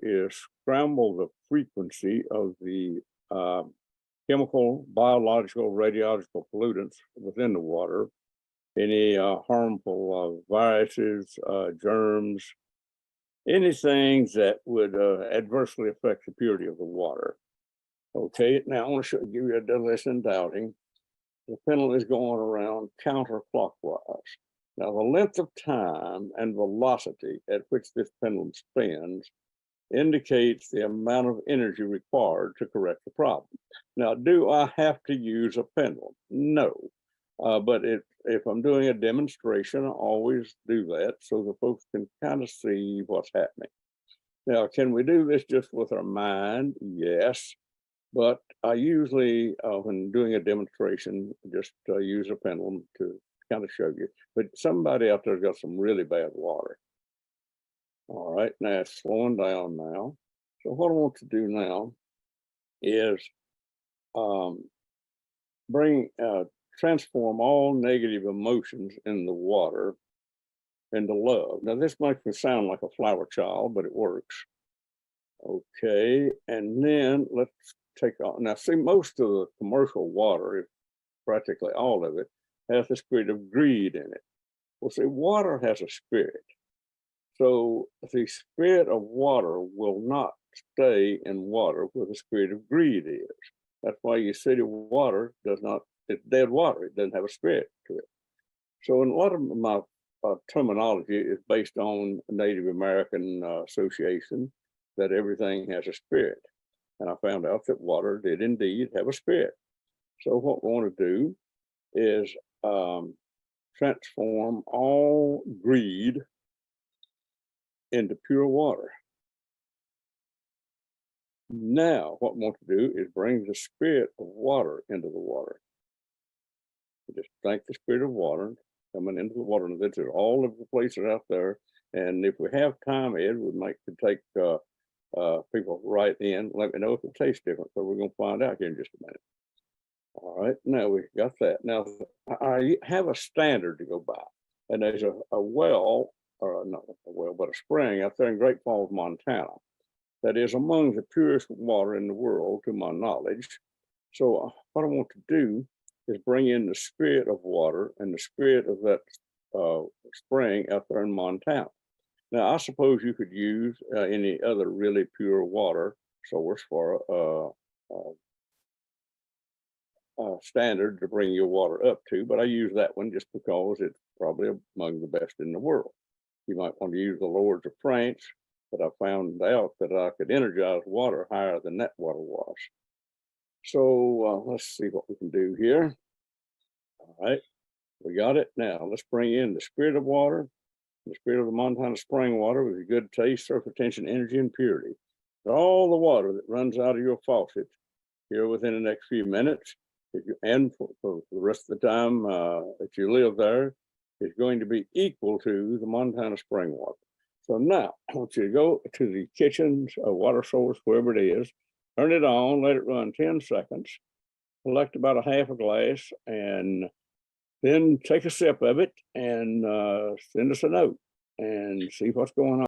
do is scramble the frequency of the chemical, biological, radiological pollutants within the water, any harmful viruses, germs, anything that would adversely affect the purity of the water. Okay, now I want to give you a lesson in doubting. The pendulum is going around counterclockwise. Now, the length of time and velocity at which this pendulum spins indicates the amount of energy required to correct the problem. Now, do I have to use a pendulum? No. But if I'm doing a demonstration, I always do that so the folks can kind of see what's happening. Now, can we do this just with our mind? Yes. But I usually, when doing a demonstration, just use a pendulum to kind of show you. But somebody out there's got some really bad water. All right, now it's slowing down now. So what I want to do now is transform all negative emotions in the water into love. Now this makes me sound like a flower child, but it works. Okay, and then let's take on. Now see, most of the commercial water, practically all of it, has the spirit of greed in it. Well, see, water has a spirit. So the spirit of water will not stay in water where the spirit of greed is. That's why you see the water does not, it's dead water. It doesn't have a spirit to it. So in a lot of my terminology is based on Native American association that everything has a spirit. And I found out that water did indeed have a spirit. So what we want to do is transform all greed into pure water. Now, what we want to do is bring the spirit of water into the water. Just thank the spirit of water coming into the water. And there's all of the places out there. And if we have time, Ed, we'd like to take people right in. Let me know if it tastes different. So we're going to find out here in just a minute. All right, now we've got that. Now, I have a standard to go by. And there's a well, or not a well, but a spring out there in Great Falls, Montana, that is among the purest water in the world, to my knowledge. So what I want to do is bring in the spirit of water and the spirit of that spring out there in Montana. Now, I suppose you could use any other really pure water source for standard to bring your water up to, but I use that one just because it's probably among the best in the world. You might want to use the Lords of France, but I found out that I could energize water higher than that water was. So let's see what we can do here. All right, we got it. Now let's bring in the spirit of water, the spirit of the Montana spring water with a good taste, surface tension, energy, and purity. All the water that runs out of your faucet here within the next few minutes, and for the rest of the time that you live there, is going to be equal to the Montana spring water. So now I want you to go to the kitchen's water source, wherever it is, turn it on, let it run 10 seconds, collect about a half a glass, and then take a sip of it and send us a note and see what's going on.